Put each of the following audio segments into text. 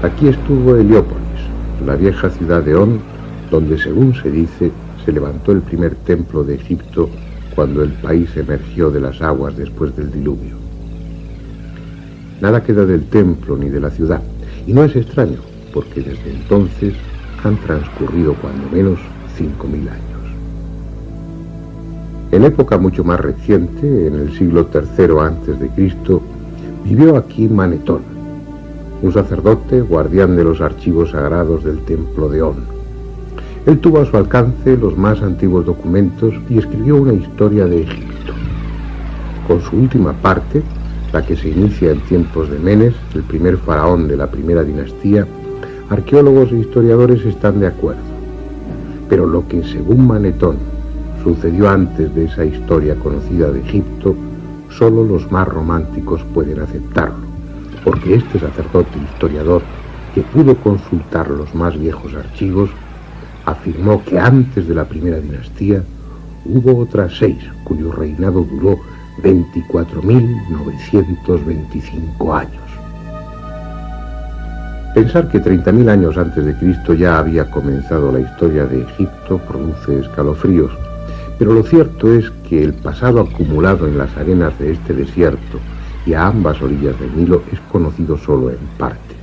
Aquí estuvo Heliópolis, la vieja ciudad de On, donde, según se dice, se levantó el primer templo de Egipto cuando el país emergió de las aguas después del diluvio. Nada queda del templo ni de la ciudad, y no es extraño, porque desde entonces han transcurrido cuando menos 5.000 años. En época mucho más reciente, en el siglo III a.C., vivió aquí Manetón, un sacerdote guardián de los archivos sagrados del templo de On. Él tuvo a su alcance los más antiguos documentos y escribió una historia de Egipto. Con su última parte, la que se inicia en tiempos de Menes, el primer faraón de la primera dinastía, arqueólogos e historiadores están de acuerdo. Pero lo que, según Manetón, sucedió antes de esa historia conocida de Egipto, solo los más románticos pueden aceptarlo, porque este sacerdote historiador, que pudo consultar los más viejos archivos, afirmó que antes de la primera dinastía hubo otras 6, cuyo reinado duró 24.925 años. Pensar que 30.000 años antes de Cristo ya había comenzado la historia de Egipto produce escalofríos, pero lo cierto es que el pasado acumulado en las arenas de este desierto y a ambas orillas del Nilo es conocido solo en parte.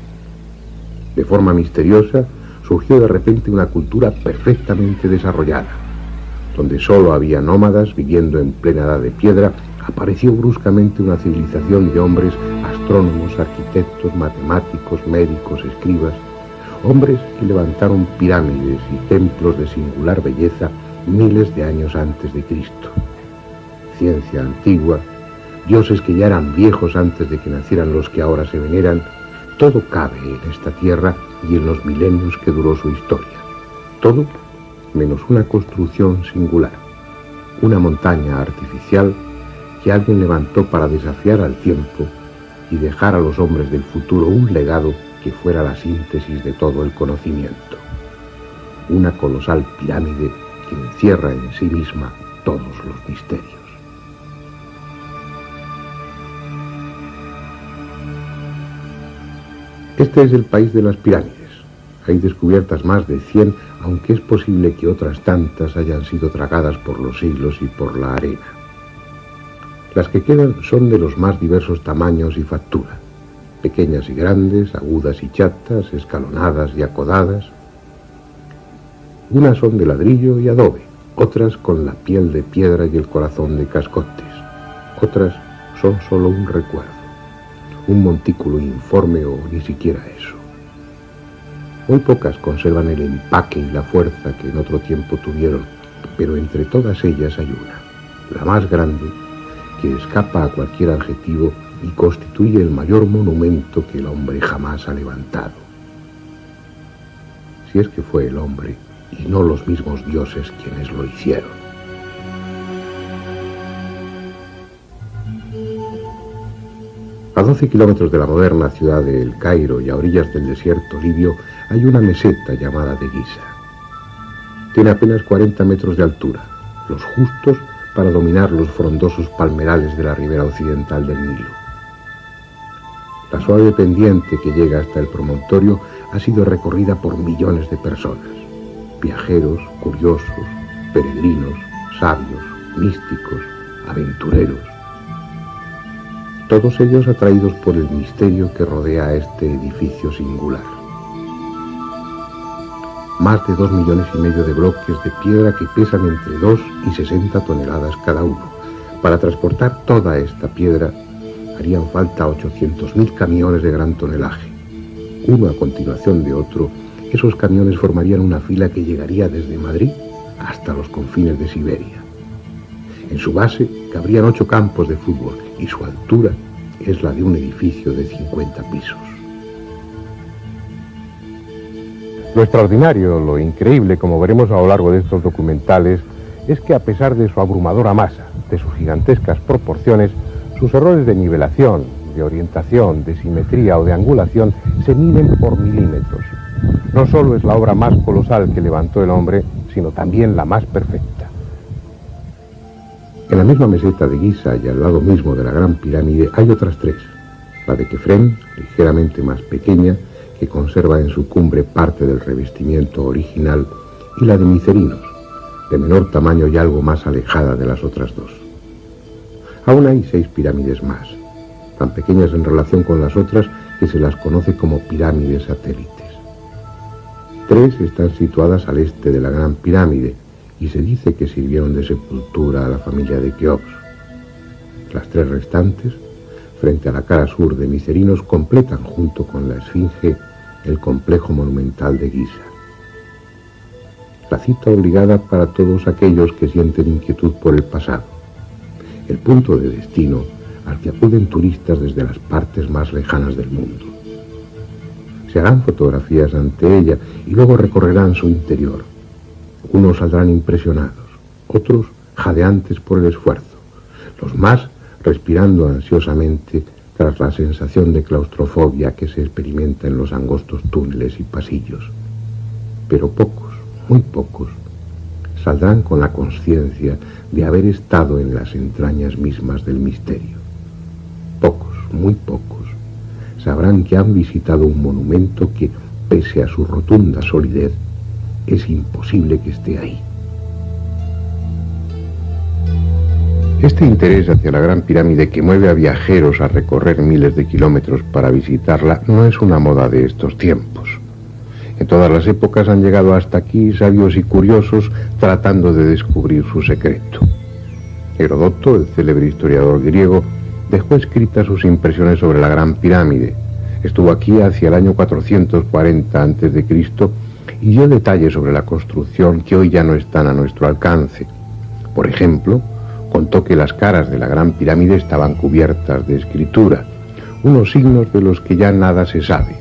De forma misteriosa, surgió de repente una cultura perfectamente desarrollada. Donde solo había nómadas viviendo en plena edad de piedra, apareció bruscamente una civilización de hombres, astrónomos, arquitectos, matemáticos, médicos, escribas, hombres que levantaron pirámides y templos de singular belleza miles de años antes de Cristo. Ciencia antigua, dioses que ya eran viejos antes de que nacieran los que ahora se veneran, todo cabe en esta tierra y en los milenios que duró su historia. Todo menos una construcción singular, una montaña artificial que alguien levantó para desafiar al tiempo y dejar a los hombres del futuro un legado que fuera la síntesis de todo el conocimiento. Una colosal pirámide que encierra en sí misma todos los misterios. Este es el país de las pirámides. Hay descubiertas más de 100, aunque es posible que otras tantas hayan sido tragadas por los siglos y por la arena. Las que quedan son de los más diversos tamaños y factura, pequeñas y grandes, agudas y chatas, escalonadas y acodadas. Unas son de ladrillo y adobe, otras con la piel de piedra y el corazón de cascotes, otras son solo un recuerdo, un montículo informe o ni siquiera eso. Muy pocas conservan el empaque y la fuerza que en otro tiempo tuvieron, pero entre todas ellas hay una, la más grande, que escapa a cualquier adjetivo y constituye el mayor monumento que el hombre jamás ha levantado. Si es que fue el hombre y no los mismos dioses quienes lo hicieron. A 12 kilómetros de la moderna ciudad de El Cairo y a orillas del desierto libio hay una meseta llamada de Giza. Tiene apenas 40 metros de altura, los justos para dominar los frondosos palmerales de la ribera occidental del Nilo. La suave pendiente que llega hasta el promontorio ha sido recorrida por millones de personas, viajeros, curiosos, peregrinos, sabios, místicos, aventureros. Todos ellos atraídos por el misterio que rodea a este edificio singular. Más de 2,5 millones de bloques de piedra que pesan entre 2 y 60 toneladas cada uno. Para transportar toda esta piedra harían falta 800.000 camiones de gran tonelaje. Uno a continuación de otro, esos camiones formarían una fila que llegaría desde Madrid hasta los confines de Siberia. En su base cabrían 8 campos de fútbol y su altura es la de un edificio de 50 pisos. Lo extraordinario, lo increíble, como veremos a lo largo de estos documentales, es que a pesar de su abrumadora masa, de sus gigantescas proporciones, sus errores de nivelación, de orientación, de simetría o de angulación se miden por milímetros. No solo es la obra más colosal que levantó el hombre, sino también la más perfecta. En la misma meseta de Giza y al lado mismo de la Gran Pirámide hay otras 3. La de Kefren, ligeramente más pequeña, que conserva en su cumbre parte del revestimiento original, y la de Micerinos, de menor tamaño y algo más alejada de las otras dos. Aún hay 6 pirámides más, tan pequeñas en relación con las otras que se las conoce como pirámides satélites. 3 están situadas al este de la Gran Pirámide y se dice que sirvieron de sepultura a la familia de Keops. Las 3 restantes, frente a la cara sur de Micerinos, completan junto con la Esfinge el complejo monumental de Giza. La cita obligada para todos aquellos que sienten inquietud por el pasado, el punto de destino al que acuden turistas desde las partes más lejanas del mundo. Se harán fotografías ante ella y luego recorrerán su interior. Unos saldrán impresionados, otros jadeantes por el esfuerzo, los más respirando ansiosamente tras la sensación de claustrofobia que se experimenta en los angostos túneles y pasillos. Pero pocos, muy pocos, saldrán con la conciencia de haber estado en las entrañas mismas del misterio. Pocos, muy pocos, sabrán que han visitado un monumento que, pese a su rotunda solidez, es imposible que esté ahí. Este interés hacia la Gran Pirámide, que mueve a viajeros a recorrer miles de kilómetros para visitarla, no es una moda de estos tiempos. En todas las épocas han llegado hasta aquí sabios y curiosos tratando de descubrir su secreto. Heródoto, el célebre historiador griego, dejó escritas sus impresiones sobre la Gran Pirámide. Estuvo aquí hacia el año 440 a.C. y dio detalles sobre la construcción que hoy ya no están a nuestro alcance. Por ejemplo, contó que las caras de la Gran Pirámide estaban cubiertas de escritura, unos signos de los que ya nada se sabe.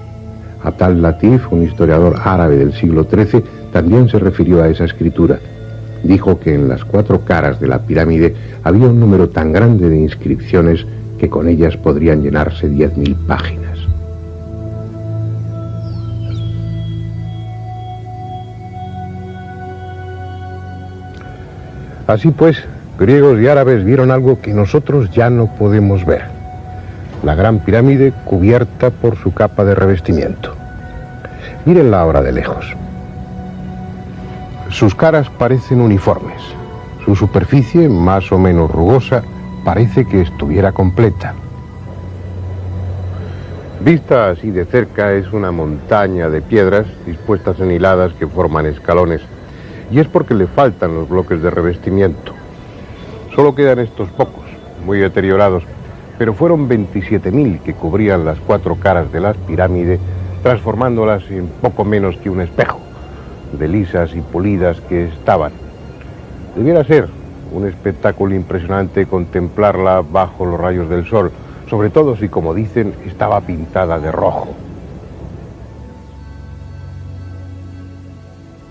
Abd al-Latif, un historiador árabe del siglo XIII, también se refirió a esa escritura. Dijo que en las 4 caras de la pirámide había un número tan grande de inscripciones que con ellas podrían llenarse 10.000 páginas. Así pues, griegos y árabes vieron algo que nosotros ya no podemos ver: la Gran Pirámide cubierta por su capa de revestimiento. Mírenla ahora de lejos. Sus caras parecen uniformes. Su superficie, más o menos rugosa, parece que estuviera completa. Vista así de cerca, es una montaña de piedras dispuestas en hiladas que forman escalones, y es porque le faltan los bloques de revestimiento. Solo quedan estos pocos, muy deteriorados, pero fueron 27.000 que cubrían las 4 caras de la pirámide, transformándolas en poco menos que un espejo, de lisas y pulidas que estaban. Debiera ser un espectáculo impresionante contemplarla bajo los rayos del sol, sobre todo si, como dicen, estaba pintada de rojo.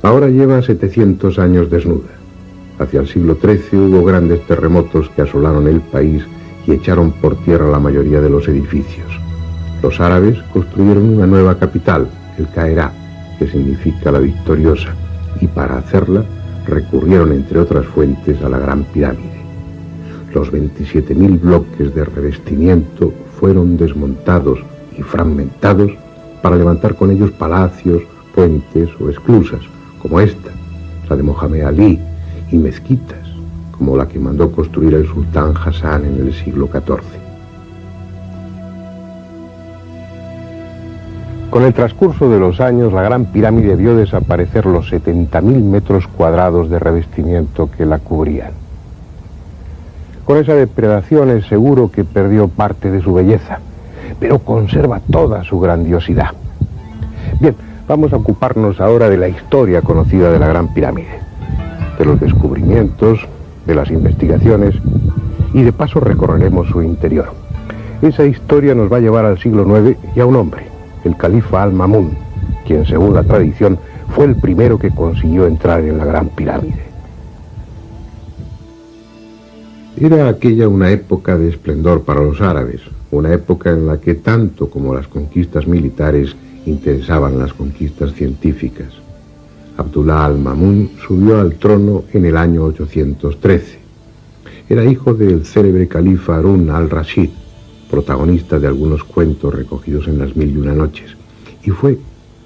Ahora lleva 700 años desnuda. Hacia el siglo XIII hubo grandes terremotos que asolaron el país y echaron por tierra la mayoría de los edificios. Los árabes construyeron una nueva capital, el Cairá, que significa la victoriosa, y para hacerla recurrieron, entre otras fuentes, a la Gran Pirámide. Los 27.000 bloques de revestimiento fueron desmontados y fragmentados para levantar con ellos palacios, puentes o esclusas, como esta, la de Mohamed Ali, y mezquitas, como la que mandó construir el sultán Hassan en el siglo XIV. Con el transcurso de los años, la Gran Pirámide vio desaparecer los 70.000 metros cuadrados de revestimiento que la cubrían. Con esa depredación es seguro que perdió parte de su belleza, pero conserva toda su grandiosidad. Bien, vamos a ocuparnos ahora de la historia conocida de la Gran Pirámide, de los descubrimientos, de las investigaciones, y de paso recorreremos su interior. Esa historia nos va a llevar al siglo IX y a un hombre, el califa Al-Ma'mún, quien, según la tradición, fue el primero que consiguió entrar en la Gran Pirámide. Era aquella una época de esplendor para los árabes, una época en la que tanto como las conquistas militares interesaban las conquistas científicas. Abdullah al-Ma'mún subió al trono en el año 813. Era hijo del célebre califa Harún al-Rashid, protagonista de algunos cuentos recogidos en las Mil y una noches, y fue,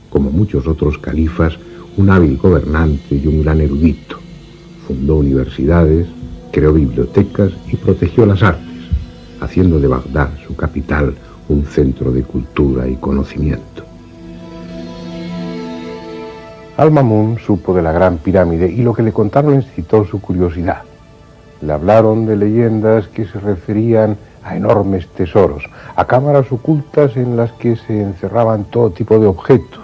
como muchos otros califas, un hábil gobernante y un gran erudito. Fundó universidades, creó bibliotecas y protegió las artes, haciendo de Bagdad, su capital, un centro de cultura y conocimiento. Al-Ma'mún supo de la Gran Pirámide y lo que le contaron excitó su curiosidad. Le hablaron de leyendas que se referían a enormes tesoros, a cámaras ocultas en las que se encerraban todo tipo de objetos,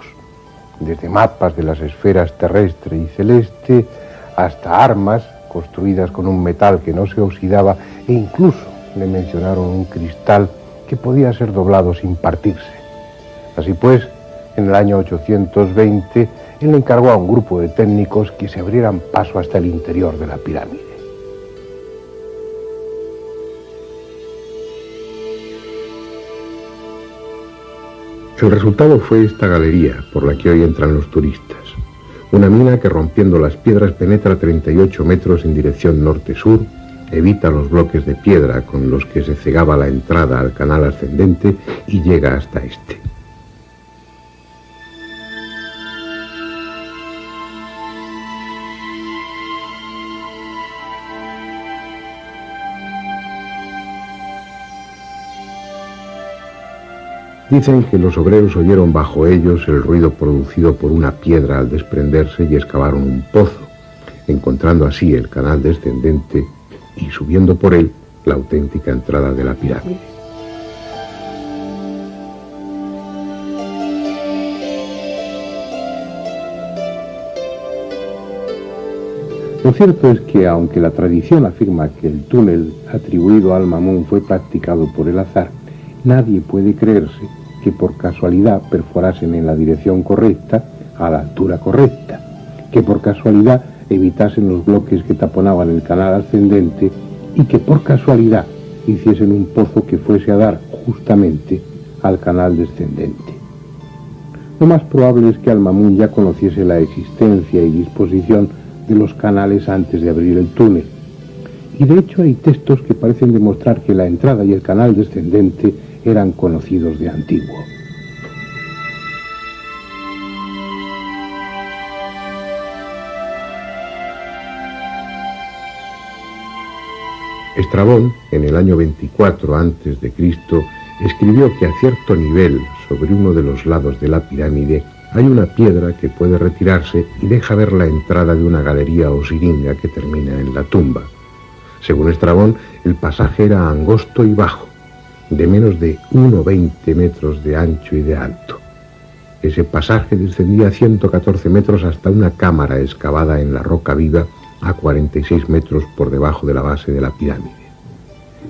desde mapas de las esferas terrestre y celeste hasta armas construidas con un metal que no se oxidaba, e incluso le mencionaron un cristal que podía ser doblado sin partirse. Así pues, en el año 820, él le encargó a un grupo de técnicos que se abrieran paso hasta el interior de la pirámide. El resultado fue esta galería por la que hoy entran los turistas. Una mina que, rompiendo las piedras, penetra 38 metros en dirección norte-sur, evita los bloques de piedra con los que se cegaba la entrada al canal ascendente y llega hasta este. Dicen que los obreros oyeron bajo ellos el ruido producido por una piedra al desprenderse y excavaron un pozo, encontrando así el canal descendente y subiendo por él la auténtica entrada de la pirámide. Lo cierto es que, aunque la tradición afirma que el túnel atribuido a Al-Ma'mún fue practicado por el azar, nadie puede creerse que por casualidad perforasen en la dirección correcta, a la altura correcta, que por casualidad evitasen los bloques que taponaban el canal ascendente y que por casualidad hiciesen un pozo que fuese a dar justamente al canal descendente. Lo más probable es que Al-Ma'mún ya conociese la existencia y disposición de los canales antes de abrir el túnel. Y de hecho hay textos que parecen demostrar que la entrada y el canal descendente eran conocidos de antiguo. Estrabón, en el año 24 a.C., escribió que a cierto nivel, sobre uno de los lados de la pirámide, hay una piedra que puede retirarse y deja ver la entrada de una galería o siringa que termina en la tumba. Según Estrabón, el pasaje era angosto y bajo, de menos de 1,20 metros de ancho y de alto. Ese pasaje descendía 114 metros hasta una cámara excavada en la roca viva a 46 metros por debajo de la base de la pirámide.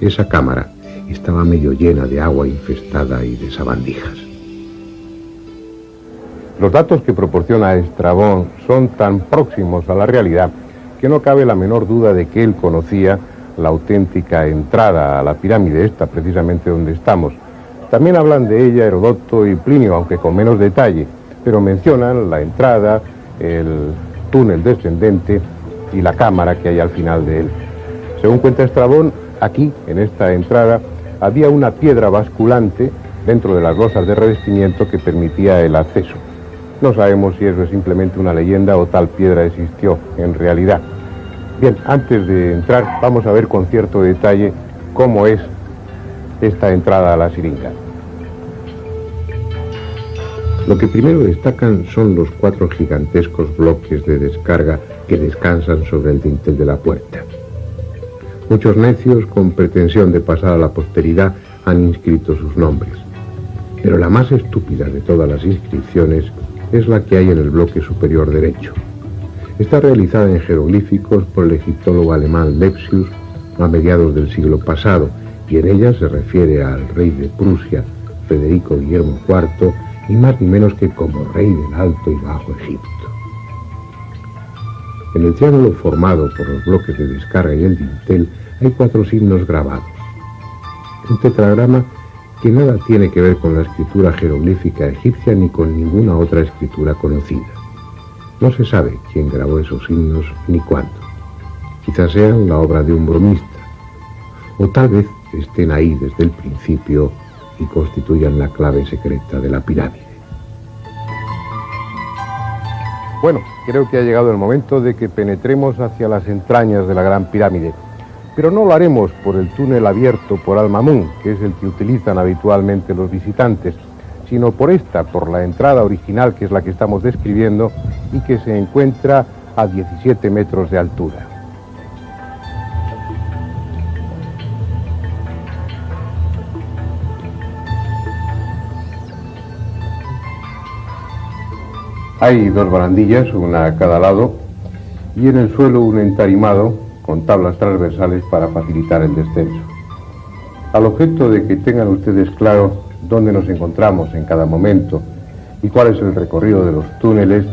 Esa cámara estaba medio llena de agua infestada y de sabandijas. Los datos que proporciona Estrabón son tan próximos a la realidad que no cabe la menor duda de que él conocía la auténtica entrada a la pirámide, esta precisamente donde estamos. También hablan de ella Heródoto y Plinio, aunque con menos detalle, pero mencionan la entrada, el túnel descendente y la cámara que hay al final de él. Según cuenta Estrabón, aquí, en esta entrada, había una piedra basculante dentro de las losas de revestimiento que permitía el acceso. No sabemos si eso es simplemente una leyenda o tal piedra existió en realidad. Bien, antes de entrar, vamos a ver con cierto detalle cómo es esta entrada a la siringa. Lo que primero destacan son los 4 gigantescos bloques de descarga que descansan sobre el dintel de la puerta. Muchos necios, con pretensión de pasar a la posteridad, han inscrito sus nombres. Pero la más estúpida de todas las inscripciones es la que hay en el bloque superior derecho. Está realizada en jeroglíficos por el egiptólogo alemán Lepsius a mediados del siglo pasado, y en ella se refiere al rey de Prusia, Federico Guillermo IV, ni más ni menos que como rey del Alto y Bajo Egipto. En el triángulo formado por los bloques de descarga y el dintel hay 4 signos grabados. Un tetragrama que nada tiene que ver con la escritura jeroglífica egipcia ni con ninguna otra escritura conocida. No se sabe quién grabó esos signos ni cuándo. Quizás sean la obra de un bromista, o tal vez estén ahí desde el principio y constituyan la clave secreta de la pirámide. Bueno, creo que ha llegado el momento de que penetremos hacia las entrañas de la Gran Pirámide. Pero no lo haremos por el túnel abierto por Al-Mamun, que es el que utilizan habitualmente los visitantes, sino por la entrada original, que es la que estamos describiendo, y que se encuentra a 17 metros de altura. Hay dos barandillas, una a cada lado, y en el suelo un entarimado con tablas transversales para facilitar el descenso. Al objeto de que tengan ustedes claro dónde nos encontramos en cada momento y cuál es el recorrido de los túneles,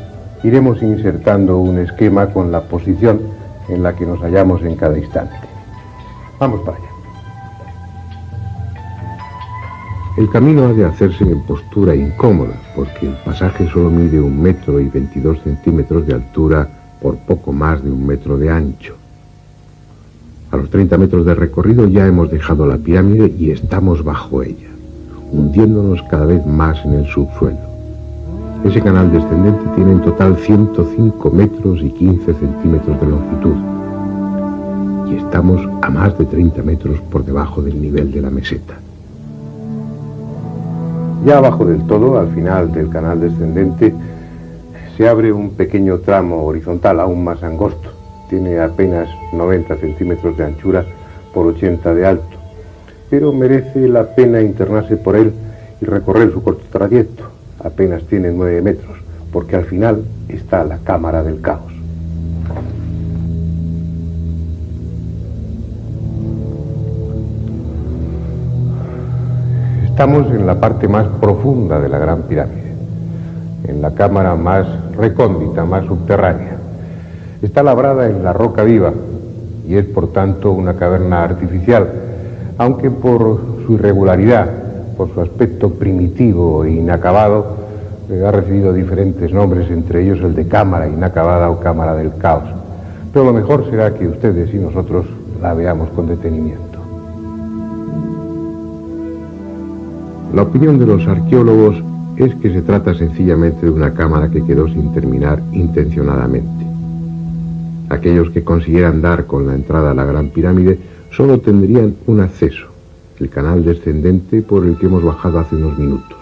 iremos insertando un esquema con la posición en la que nos hallamos en cada instante. Vamos para allá. El camino ha de hacerse en postura incómoda, porque el pasaje solo mide 1,22 m de altura por poco más de 1 metro de ancho. A los 30 metros de recorrido ya hemos dejado la pirámide y estamos bajo ella, hundiéndonos cada vez más en el subsuelo. Ese canal descendente tiene en total 105 metros y 15 centímetros de longitud, y estamos a más de 30 metros por debajo del nivel de la meseta. Ya abajo del todo, al final del canal descendente, se abre un pequeño tramo horizontal aún más angosto. Tiene apenas 90 centímetros de anchura por 80 de alto, pero merece la pena internarse por él y recorrer su corto trayecto. Apenas tiene 9 metros, porque al final está la cámara del caos. Estamos en la parte más profunda de la Gran Pirámide, en la cámara más recóndita, más subterránea. Está labrada en la roca viva y es por tanto una caverna artificial, aunque por su irregularidad, por su aspecto primitivo e inacabado, ha recibido diferentes nombres, entre ellos el de cámara inacabada o cámara del caos. Pero lo mejor será que ustedes y nosotros la veamos con detenimiento. La opinión de los arqueólogos es que se trata sencillamente de una cámara que quedó sin terminar intencionadamente. Aquellos que consiguieran dar con la entrada a la Gran Pirámide solo tendrían un acceso, el canal descendente por el que hemos bajado hace unos minutos.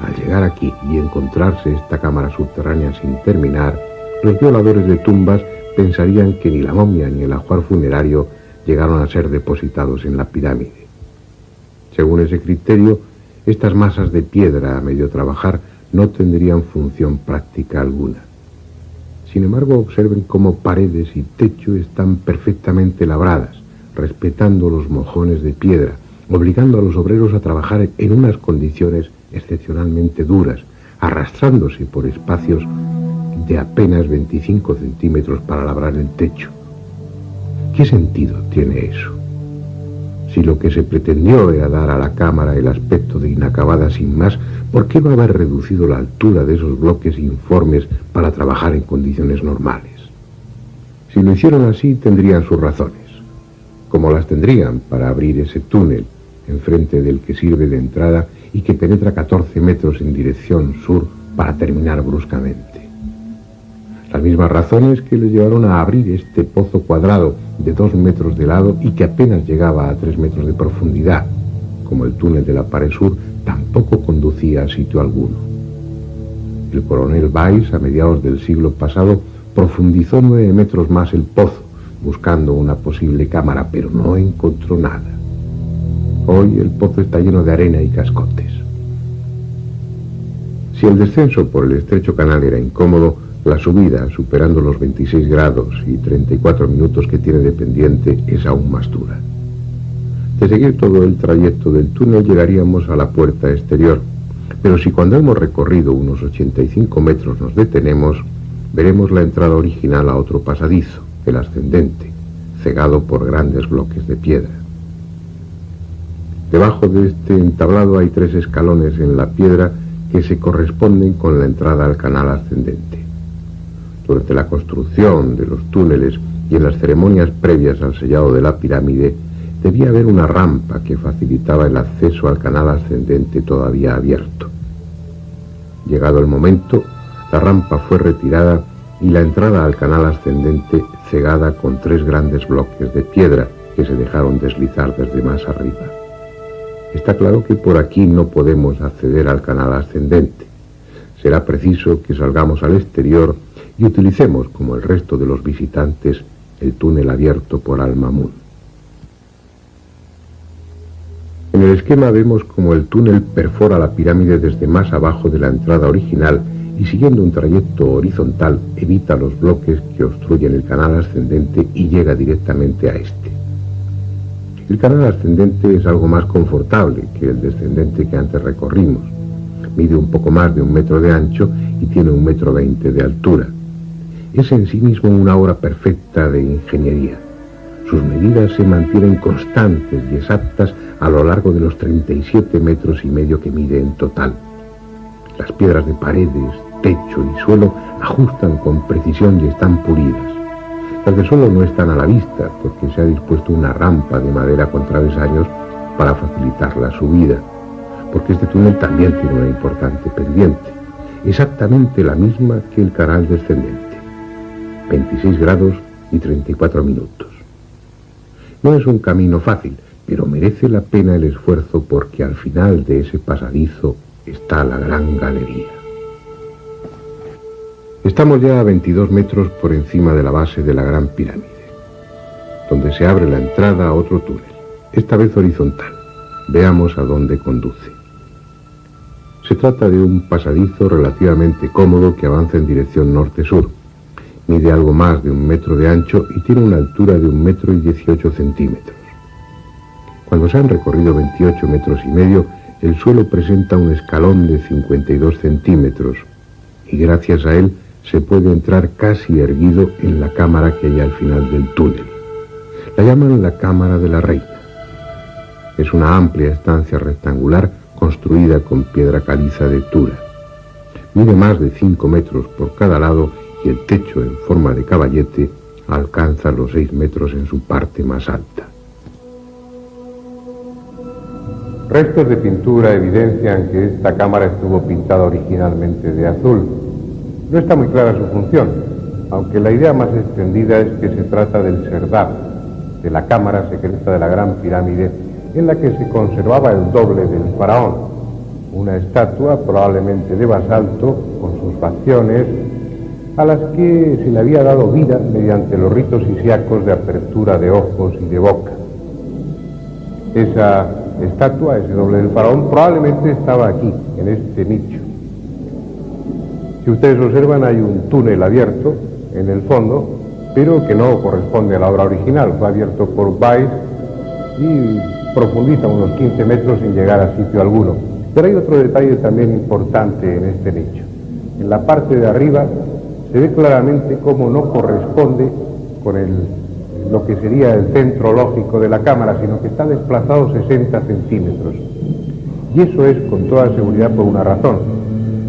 Al llegar aquí y encontrarse esta cámara subterránea sin terminar, los violadores de tumbas pensarían que ni la momia ni el ajuar funerario llegaron a ser depositados en la pirámide. Según ese criterio, estas masas de piedra a medio trabajar no tendrían función práctica alguna. Sin embargo, observen cómo paredes y techo están perfectamente labradas, respetando los mojones de piedra, obligando a los obreros a trabajar en unas condiciones excepcionalmente duras, arrastrándose por espacios de apenas 25 centímetros para labrar el techo. ¿Qué sentido tiene eso? Si lo que se pretendió era dar a la cámara el aspecto de inacabada sin más, ¿por qué no haber reducido la altura de esos bloques informes para trabajar en condiciones normales? Si lo hicieron así, tendrían sus razones, como las tendrían para abrir ese túnel enfrente del que sirve de entrada y que penetra 14 metros en dirección sur para terminar bruscamente. Las mismas razones que les llevaron a abrir este pozo cuadrado de 2 metros de lado y que apenas llegaba a 3 metros de profundidad, como el túnel de la pared sur, tampoco conducía a sitio alguno. El coronel Weiss, a mediados del siglo pasado, profundizó 9 metros más el pozo, buscando una posible cámara, pero no encontró nada. Hoy el pozo está lleno de arena y cascotes. Si el descenso por el estrecho canal era incómodo, la subida, superando los 26 grados y 34 minutos que tiene de pendiente, es aún más dura. De seguir todo el trayecto del túnel llegaríamos a la puerta exterior, pero si cuando hemos recorrido unos 85 metros nos detenemos, veremos la entrada original a otro pasadizo, el ascendente, cegado por grandes bloques de piedra. Debajo de este entablado hay 3 escalones en la piedra que se corresponden con la entrada al canal ascendente. Durante la construcción de los túneles y en las ceremonias previas al sellado de la pirámide, debía haber una rampa que facilitaba el acceso al canal ascendente todavía abierto. Llegado el momento, La rampa fue retirada y la entrada al canal ascendente cegada con 3 grandes bloques de piedra que se dejaron deslizar desde más arriba. Está claro que por aquí no podemos acceder al canal ascendente. Será preciso que salgamos al exterior y utilicemos, como el resto de los visitantes, el túnel abierto por Al-Mamun. En el esquema vemos como el túnel perfora la pirámide desde más abajo de la entrada original y, siguiendo un trayecto horizontal, evita los bloques que obstruyen el canal ascendente y llega directamente a este. El canal ascendente es algo más confortable que el descendente que antes recorrimos. Mide un poco más de 1 metro de ancho y tiene 1,20 m de altura. Es en sí mismo una obra perfecta de ingeniería. Sus medidas se mantienen constantes y exactas a lo largo de los 37,5 metros que mide en total. Las piedras de paredes, techo y suelo ajustan con precisión y están pulidas. Las del suelo no están a la vista porque se ha dispuesto una rampa de madera con travesaños para facilitar la subida, porque este túnel también tiene una importante pendiente, exactamente la misma que el canal descendente, 26 grados y 34 minutos. No es un camino fácil, pero merece la pena el esfuerzo porque al final de ese pasadizo está la gran galería. Estamos ya a 22 metros por encima de la base de la Gran Pirámide, donde se abre la entrada a otro túnel, esta vez horizontal. Veamos a dónde conduce. Se trata de un pasadizo relativamente cómodo que avanza en dirección norte-sur. Mide algo más de 1 metro de ancho y tiene una altura de 1,18 m. Cuando se han recorrido 28,5 metros, el suelo presenta un escalón de 52 centímetros y gracias a él se puede entrar casi erguido en la cámara que hay al final del túnel. La llaman la Cámara de la Reina. Es una amplia estancia rectangular construida con piedra caliza de Tura. Mide más de 5 metros por cada lado y el techo en forma de caballete alcanza los 6 metros en su parte más alta. Restos de pintura evidencian que esta cámara estuvo pintada originalmente de azul. No está muy clara su función, aunque la idea más extendida es que se trata del serdab, de la cámara secreta de la Gran Pirámide, en la que se conservaba el doble del faraón, una estatua probablemente de basalto, con sus facciones, a las que se le había dado vida mediante los ritos isíacos de apertura de ojos y de boca. Esa estatua, ese doble del faraón, probablemente estaba aquí, en este nicho. Si ustedes observan, hay un túnel abierto en el fondo, pero que no corresponde a la obra original. Fue abierto por Weiss y profundiza unos 15 metros sin llegar a sitio alguno. Pero hay otro detalle también importante en este nicho. En la parte de arriba se ve claramente cómo no corresponde con lo que sería el centro lógico de la cámara, sino que está desplazado 60 centímetros. Y eso es con toda seguridad por una razón: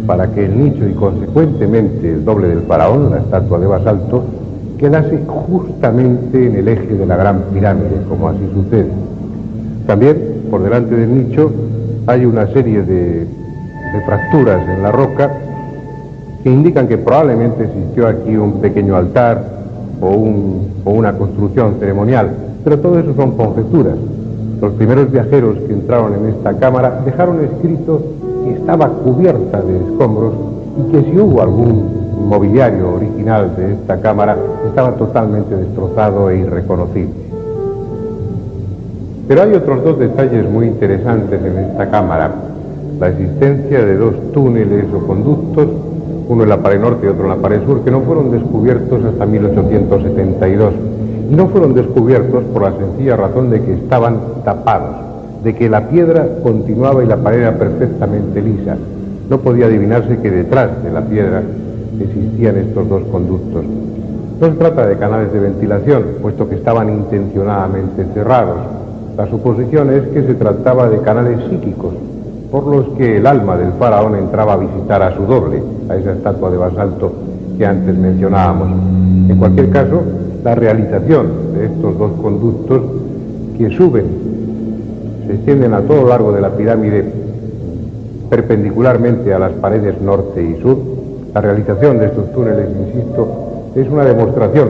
para que el nicho y consecuentemente el doble del faraón, la estatua de basalto, quedase justamente en el eje de la Gran Pirámide, como así sucede. También, por delante del nicho, hay una serie de fracturas en la roca que indican que probablemente existió aquí un pequeño altar o una construcción ceremonial, pero todo eso son conjeturas. Los primeros viajeros que entraron en esta cámara dejaron escrito que estaba cubierta de escombros y que si hubo algún mobiliario original de esta cámara estaba totalmente destrozado e irreconocible. Pero hay otros 2 detalles muy interesantes en esta cámara: la existencia de 2 túneles o conductos, uno en la pared norte y otro en la pared sur, que no fueron descubiertos hasta 1872. Y no fueron descubiertos por la sencilla razón de que estaban tapados, de que la piedra continuaba y la pared era perfectamente lisa. No podía adivinarse que detrás de la piedra existían estos 2 conductos. No se trata de canales de ventilación, puesto que estaban intencionadamente cerrados. La suposición es que se trataba de canales psíquicos, por los que el alma del faraón entraba a visitar a su doble, a esa estatua de basalto que antes mencionábamos. En cualquier caso, la realización de estos 2 conductos que suben, se extienden a todo lo largo de la pirámide perpendicularmente a las paredes norte y sur, La realización de estos túneles, insisto, es una demostración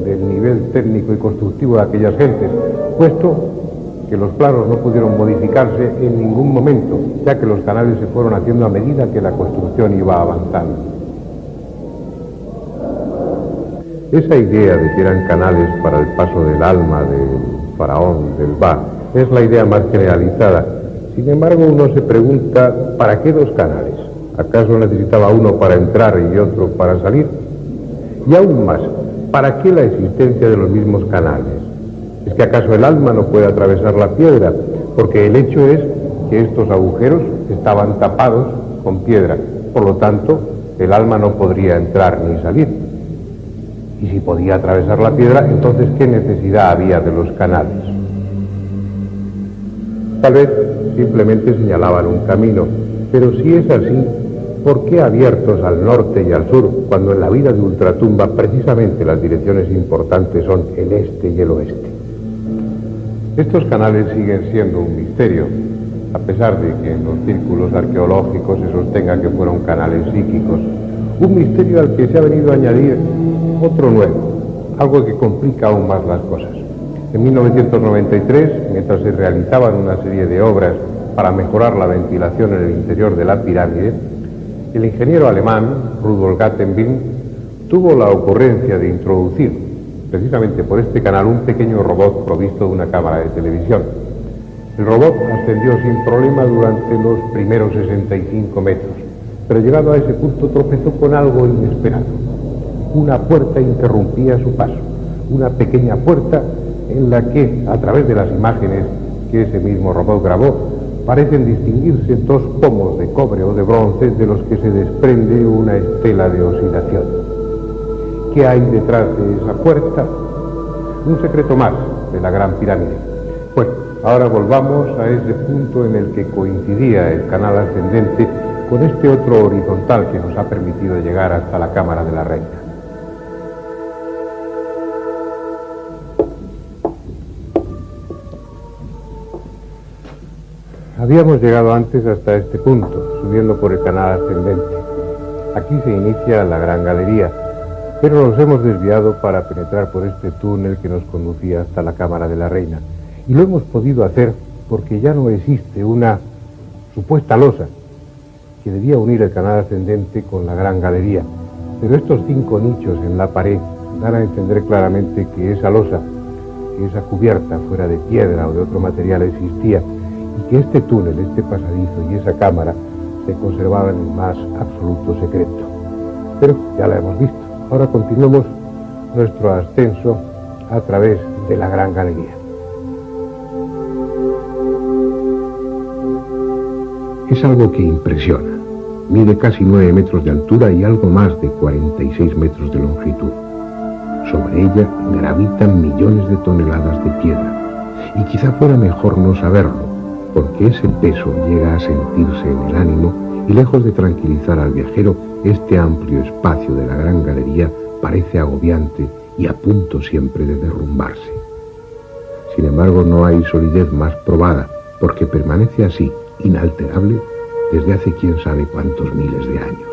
del nivel técnico y constructivo de aquellas gentes, puesto que los planos no pudieron modificarse en ningún momento, ya que los canales se fueron haciendo a medida que la construcción iba avanzando. Esa idea de que eran canales para el paso del alma del faraón, del Ba, es la idea más generalizada. Sin embargo, uno se pregunta, ¿para qué dos canales? ¿Acaso necesitaba uno para entrar y otro para salir? Y aún más, ¿para qué la existencia de los mismos canales? ¿Es que acaso el alma no puede atravesar la piedra? Porque el hecho es que estos agujeros estaban tapados con piedra. Por lo tanto, el alma no podría entrar ni salir. Y si podía atravesar la piedra, entonces ¿qué necesidad había de los canales? Tal vez simplemente señalaban un camino, pero si es así, ¿por qué abiertos al norte y al sur, cuando en la vida de Ultratumba precisamente las direcciones importantes son el este y el oeste? Estos canales siguen siendo un misterio, a pesar de que en los círculos arqueológicos se sostenga que fueron canales psíquicos. Un misterio al que se ha venido a añadir otro nuevo, algo que complica aún más las cosas. En 1993, mientras se realizaban una serie de obras para mejorar la ventilación en el interior de la pirámide, el ingeniero alemán Rudolf Gattenbing tuvo la ocurrencia de introducir precisamente por este canal un pequeño robot provisto de una cámara de televisión. El robot ascendió sin problema durante los primeros 65 metros, pero llegado a ese punto tropezó con algo inesperado. Una puerta interrumpía su paso, una pequeña puerta en la que, a través de las imágenes que ese mismo robot grabó, parecen distinguirse dos pomos de cobre o de bronce de los que se desprende una estela de oscilación. ¿Qué hay detrás de esa puerta? Un secreto más de la Gran Pirámide. Bueno, ahora volvamos a ese punto en el que coincidía el canal ascendente con este otro horizontal que nos ha permitido llegar hasta la Cámara de la Reina. Habíamos llegado antes hasta este punto, subiendo por el canal ascendente. Aquí se inicia la gran galería, pero nos hemos desviado para penetrar por este túnel que nos conducía hasta la Cámara de la Reina. Y lo hemos podido hacer porque ya no existe una supuesta losa que debía unir el canal ascendente con la gran galería. Pero estos 5 nichos en la pared dan a entender claramente que esa losa, que esa cubierta fuera de piedra o de otro material existía, y que este túnel, este pasadizo y esa cámara se conservaban en más absoluto secreto. Pero ya la hemos visto. Ahora continuamos nuestro ascenso a través de la gran galería. Es algo que impresiona. Mide casi 9 metros de altura y algo más de 46 metros de longitud. Sobre ella gravitan millones de toneladas de piedra. Y quizá fuera mejor no saberlo, porque ese peso llega a sentirse en el ánimo y lejos de tranquilizar al viajero, este amplio espacio de la gran galería parece agobiante y a punto siempre de derrumbarse. Sin embargo, no hay solidez más probada, porque permanece así, inalterable, desde hace quién sabe cuántos miles de años.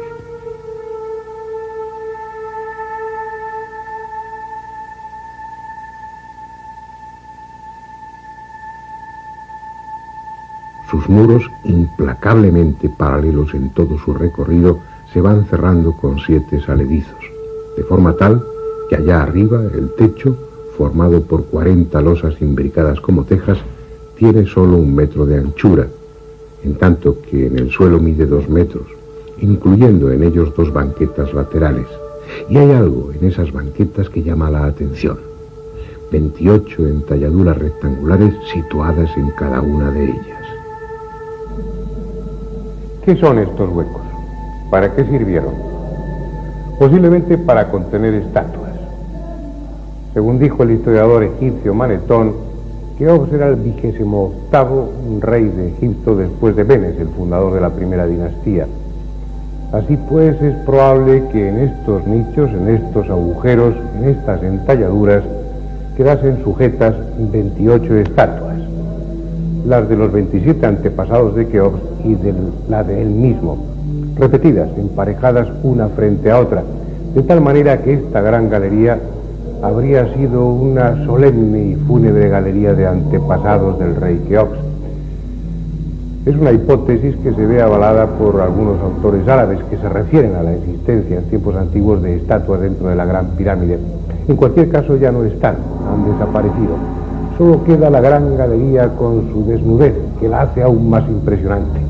Sus muros, implacablemente paralelos en todo su recorrido, se van cerrando con 7 saledizos, de forma tal que allá arriba el techo, formado por 40 losas imbricadas como tejas, tiene solo 1 metro de anchura, en tanto que en el suelo mide 2 metros, incluyendo en ellos 2 banquetas laterales. Y hay algo en esas banquetas que llama la atención: 28 entalladuras rectangulares situadas en cada una de ellas. ¿Qué son estos huecos? ¿Para qué sirvieron? Posiblemente para contener estatuas. Según dijo el historiador egipcio Manetón, Keops era el 28º rey de Egipto después de Menes, el fundador de la primera dinastía. Así pues, es probable que en estos nichos, en estos agujeros, en estas entalladuras, quedasen sujetas 28 estatuas. Las de los 27 antepasados de Keops y de la de él mismo, repetidas, emparejadas una frente a otra, de tal manera que esta gran galería habría sido una solemne y fúnebre galería de antepasados del rey Keops. Es una hipótesis que se ve avalada por algunos autores árabes que se refieren a la existencia en tiempos antiguos de estatuas dentro de la Gran Pirámide. En cualquier caso ya no están, han desaparecido. Solo queda la gran galería con su desnudez, que la hace aún más impresionante.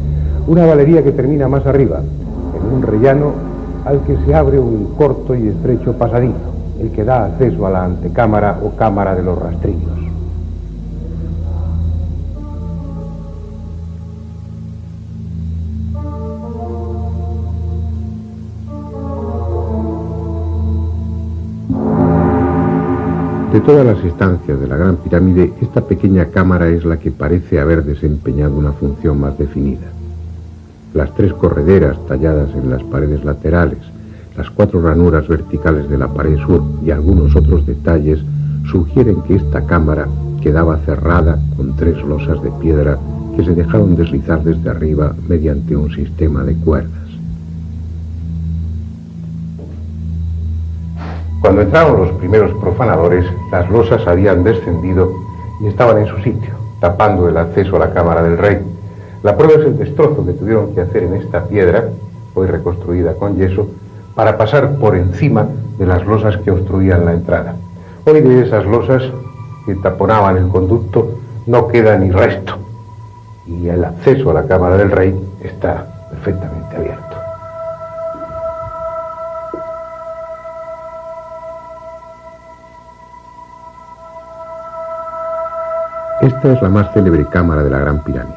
Una galería que termina más arriba, en un rellano al que se abre un corto y estrecho pasadizo, el que da acceso a la antecámara o cámara de los rastrillos. De todas las estancias de la Gran Pirámide, esta pequeña cámara es la que parece haber desempeñado una función más definida. Las 3 correderas talladas en las paredes laterales, las 4 ranuras verticales de la pared sur y algunos otros detalles sugieren que esta cámara quedaba cerrada con 3 losas de piedra que se dejaron deslizar desde arriba mediante un sistema de cuerdas. Cuando entraron los primeros profanadores, las losas habían descendido y estaban en su sitio, tapando el acceso a la cámara del rey. La prueba es el destrozo que tuvieron que hacer en esta piedra, hoy reconstruida con yeso, para pasar por encima de las losas que obstruían la entrada. Hoy de esas losas que taponaban el conducto no queda ni resto, y el acceso a la cámara del rey está perfectamente abierto. Esta es la más célebre cámara de la Gran Pirámide.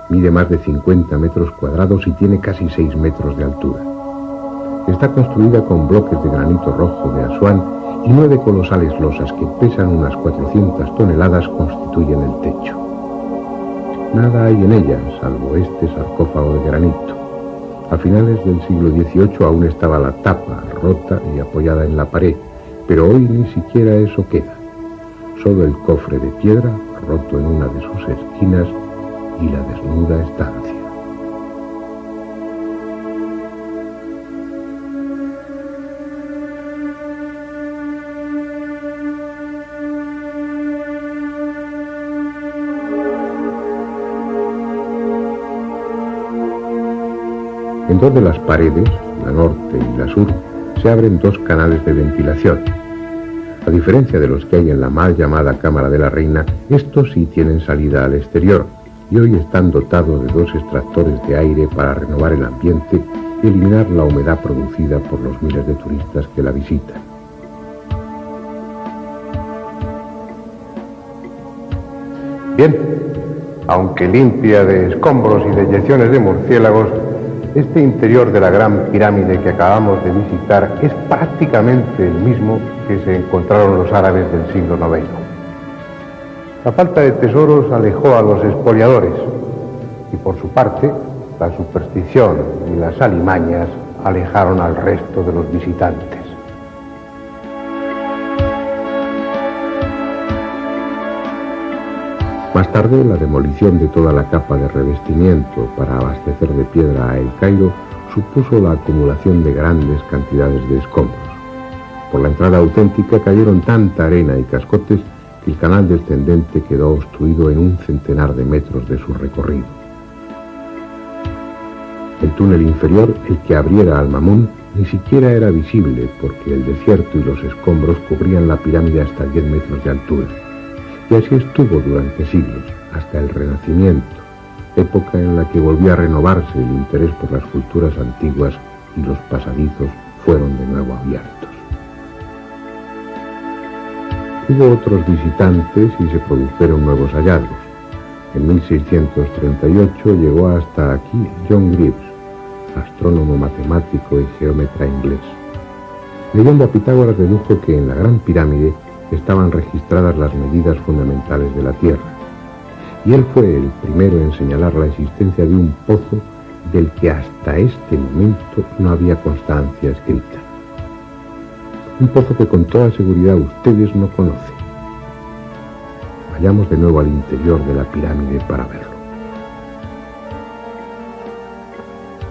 Mide más de 50 metros cuadrados y tiene casi 6 metros de altura. Está construida con bloques de granito rojo de Asuán y 9 colosales losas que pesan unas 400 toneladas constituyen el techo. Nada hay en ella, salvo este sarcófago de granito. A finales del siglo XVIII aún estaba la tapa rota y apoyada en la pared, pero hoy ni siquiera eso queda. Solo el cofre de piedra, roto en una de sus esquinas, y la desnuda estancia. En 2 de las paredes, la norte y la sur, se abren 2 canales de ventilación. A diferencia de los que hay en la mal llamada Cámara de la Reina, estos sí tienen salida al exterior y hoy están dotados de 2 extractores de aire para renovar el ambiente y eliminar la humedad producida por los miles de turistas que la visitan. Bien, aunque limpia de escombros y de eyecciones de murciélagos, este interior de la Gran Pirámide que acabamos de visitar es prácticamente el mismo que se encontraron los árabes del siglo IX. La falta de tesoros alejó a los expoliadores y por su parte la superstición y las alimañas alejaron al resto de los visitantes. Más tarde, la demolición de toda la capa de revestimiento para abastecer de piedra a El Cairo supuso la acumulación de grandes cantidades de escombros. Por la entrada auténtica cayeron tanta arena y cascotes que el canal descendente quedó obstruido en un centenar de metros de su recorrido. El túnel inferior, el que abriera al Mamún, ni siquiera era visible porque el desierto y los escombros cubrían la pirámide hasta 10 metros de altura. Y así estuvo durante siglos, hasta el Renacimiento, época en la que volvió a renovarse el interés por las culturas antiguas y los pasadizos fueron de nuevo abiertos. Hubo otros visitantes y se produjeron nuevos hallazgos. En 1638 llegó hasta aquí John Greaves, astrónomo, matemático y geómetra inglés. Leyendo a Pitágoras dedujo que en la Gran Pirámide estaban registradas las medidas fundamentales de la Tierra, y él fue el primero en señalar la existencia de un pozo del que hasta este momento no había constancia escrita. Un pozo que con toda seguridad ustedes no conocen. Vayamos de nuevo al interior de la pirámide para verlo.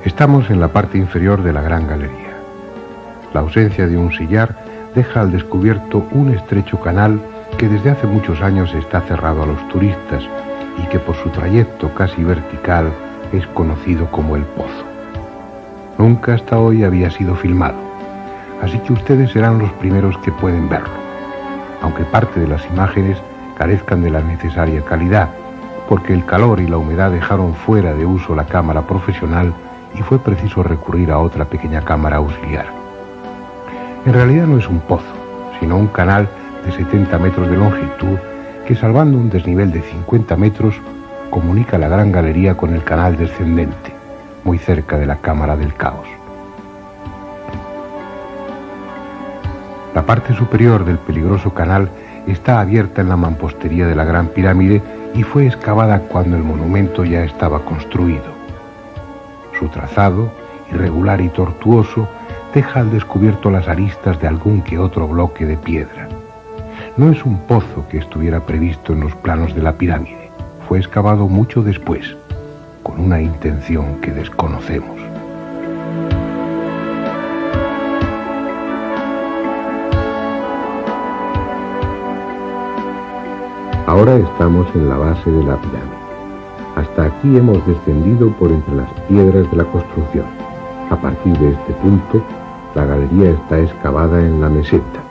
Estamos en la parte inferior de la Gran Galería. La ausencia de un sillar deja al descubierto un estrecho canal que desde hace muchos años está cerrado a los turistas y que por su trayecto casi vertical es conocido como el Pozo. Nunca hasta hoy había sido filmado, así que ustedes serán los primeros que pueden verlo, aunque parte de las imágenes carezcan de la necesaria calidad, porque el calor y la humedad dejaron fuera de uso la cámara profesional y fue preciso recurrir a otra pequeña cámara auxiliar. En realidad no es un pozo, sino un canal de 70 metros de longitud que, salvando un desnivel de 50 metros, comunica la Gran Galería con el canal descendente, muy cerca de la Cámara del Caos. La parte superior del peligroso canal está abierta en la mampostería de la Gran Pirámide y fue excavada cuando el monumento ya estaba construido. Su trazado, irregular y tortuoso, deja al descubierto las aristas de algún que otro bloque de piedra. No es un pozo que estuviera previsto en los planos de la pirámide. Fue excavado mucho después, con una intención que desconocemos. Ahora estamos en la base de la pirámide. Hasta aquí hemos descendido por entre las piedras de la construcción. A partir de este punto, la galería está excavada en la meseta.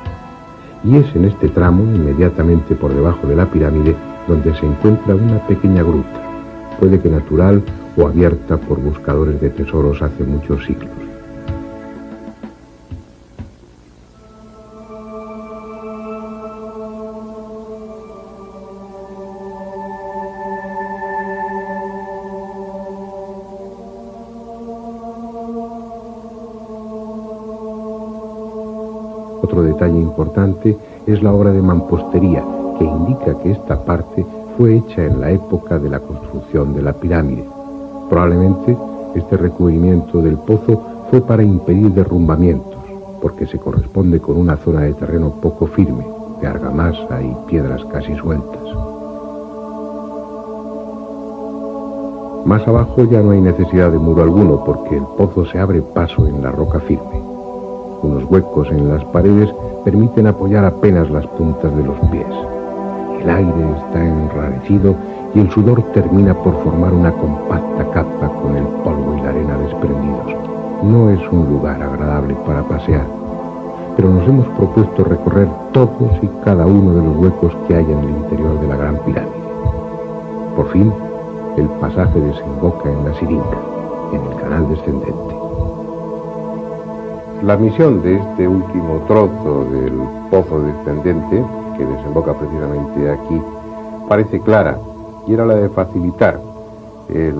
Y es en este tramo, inmediatamente por debajo de la pirámide, donde se encuentra una pequeña gruta, puede que natural o abierta por buscadores de tesoros hace muchos siglos. Otro detalle importante es la obra de mampostería, que indica que esta parte fue hecha en la época de la construcción de la pirámide. Probablemente este recubrimiento del pozo fue para impedir derrumbamientos, porque se corresponde con una zona de terreno poco firme, de argamasa y piedras casi sueltas. Más abajo ya no hay necesidad de muro alguno, porque el pozo se abre paso en la roca firme. Unos huecos en las paredes permiten apoyar apenas las puntas de los pies. El aire está enrarecido y el sudor termina por formar una compacta capa con el polvo y la arena desprendidos. No es un lugar agradable para pasear, pero nos hemos propuesto recorrer todos y cada uno de los huecos que hay en el interior de la Gran Pirámide. Por fin, el pasaje desemboca en la Siringa, en el canal descendente. La misión de este último trozo del pozo descendente, que desemboca precisamente aquí, parece clara, y era la de facilitar el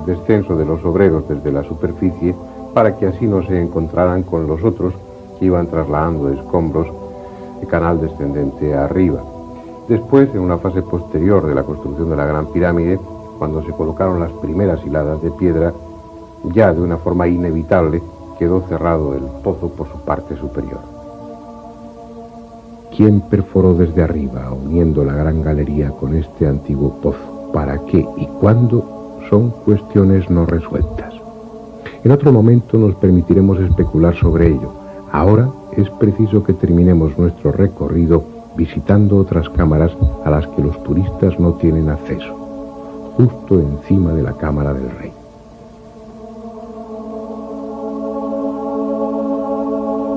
descenso de los obreros desde la superficie para que así no se encontraran con los otros que iban trasladando escombros de canal descendente arriba. Después, en una fase posterior de la construcción de la Gran Pirámide, cuando se colocaron las primeras hiladas de piedra, ya de una forma inevitable quedó cerrado el pozo por su parte superior. ¿Quién perforó desde arriba, uniendo la Gran Galería con este antiguo pozo? ¿Para qué y cuándo? Son cuestiones no resueltas. En otro momento nos permitiremos especular sobre ello. Ahora es preciso que terminemos nuestro recorrido visitando otras cámaras a las que los turistas no tienen acceso, justo encima de la Cámara del Rey.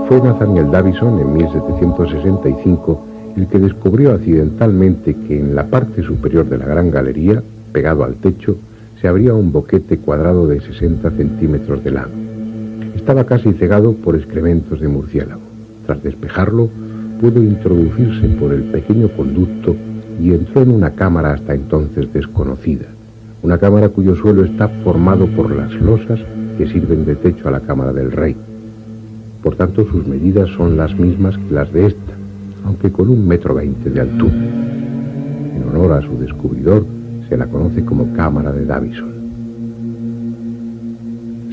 Fue Nathaniel Davison, en 1765, el que descubrió accidentalmente que en la parte superior de la Gran Galería, pegado al techo, se abría un boquete cuadrado de 60 centímetros de lado. Estaba casi cegado por excrementos de murciélago. Tras despejarlo, pudo introducirse por el pequeño conducto y entró en una cámara hasta entonces desconocida. Una cámara cuyo suelo está formado por las losas que sirven de techo a la Cámara del Rey. Por tanto, sus medidas son las mismas que las de esta, aunque con 1,20 m de altura. En honor a su descubridor, se la conoce como Cámara de Davison.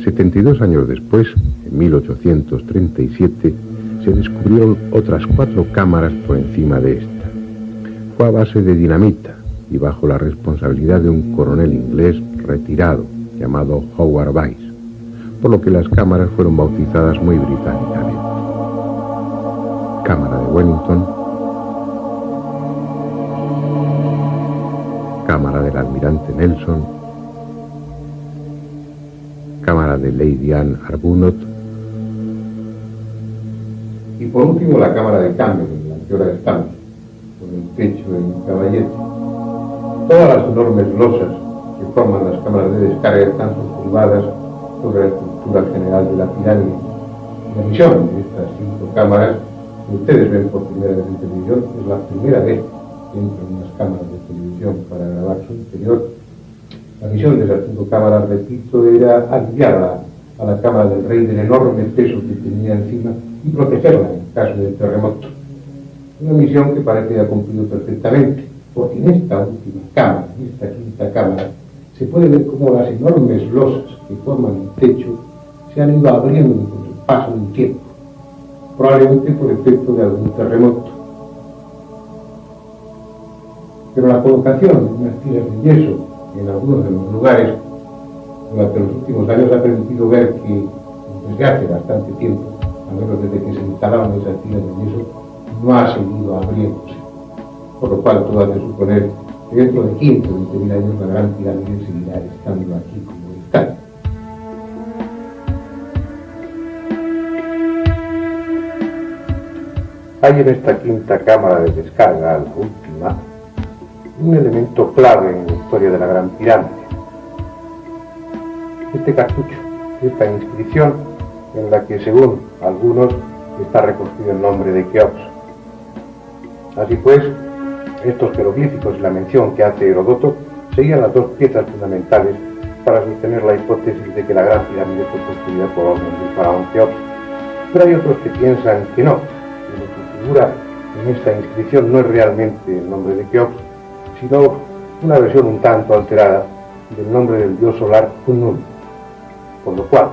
72 años después, en 1837, se descubrieron otras 4 cámaras por encima de esta. Fue a base de dinamita y bajo la responsabilidad de un coronel inglés retirado llamado Howard Weiss. por lo que las cámaras fueron bautizadas muy británicamente. Cámara de Wellington, Cámara del Almirante Nelson, Cámara de Lady Anne Arbuthnot y por último la Cámara de Cambio, en la que ahora estamos, con el techo en caballete. Todas las enormes losas que forman las cámaras de descarga están curvadas sobre la estructura general de la pirámide. La misión de estas 5 cámaras, que ustedes ven por primera vez en televisión, es la primera vez que entran unas cámaras de televisión para grabar su interior. La misión de las 5 cámaras, repito, era aliviar a la cámara del rey del enorme peso que tenía encima y protegerla en caso de terremoto. Una misión que parece que ha cumplido perfectamente, porque en esta última cámara, en esta 5ª cámara, se puede ver cómo las enormes losas que forman el techo se han ido abriendo con el paso del tiempo, probablemente por efecto de algún terremoto. Pero la colocación de unas tiras de yeso en algunos de los lugares durante los últimos años ha permitido ver que desde hace bastante tiempo, al menos desde que se instalaron esas tiras de yeso, no ha seguido abriéndose, por lo cual todo hace suponer que dentro de 15 o 20.000 años la Gran Pirámide seguirá estando aquí como está. Hay en esta 5ª cámara de descarga, la última, un elemento clave en la historia de la Gran Pirámide. Este cartucho, esta inscripción, en la que según algunos está recogido el nombre de Keops. Así pues, estos jeroglíficos y la mención que hace Heródoto serían las 2 piezas fundamentales para sostener la hipótesis de que la Gran Pirámide fue construida por orden del faraón Keops. Pero hay otros que piensan que no, que lo que figura en esta inscripción no es realmente el nombre de Keops, sino una versión un tanto alterada del nombre del dios solar Khnum, por lo cual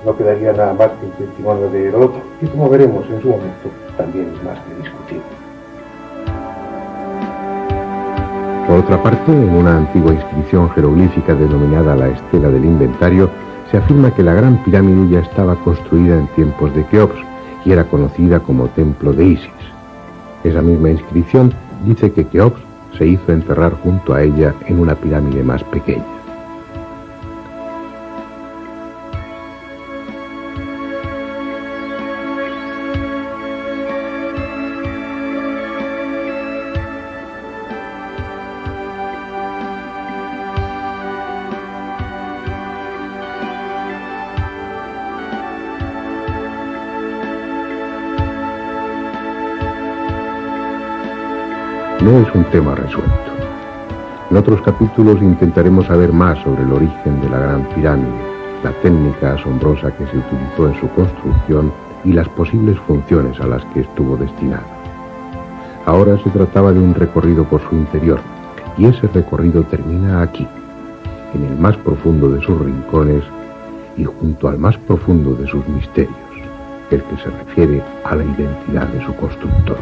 no quedaría nada más que el testimonio de Heródoto, y como veremos en su momento, también es más que discutible. Por otra parte, en una antigua inscripción jeroglífica denominada la Estela del Inventario, se afirma que la Gran Pirámide ya estaba construida en tiempos de Keops y era conocida como Templo de Isis. Esa misma inscripción dice que Keops se hizo enterrar junto a ella en una pirámide más pequeña. No es un tema resuelto. En otros capítulos intentaremos saber más sobre el origen de la Gran Pirámide, la técnica asombrosa que se utilizó en su construcción y las posibles funciones a las que estuvo destinada. Ahora se trataba de un recorrido por su interior, y ese recorrido termina aquí, en el más profundo de sus rincones y junto al más profundo de sus misterios, el que se refiere a la identidad de su constructor.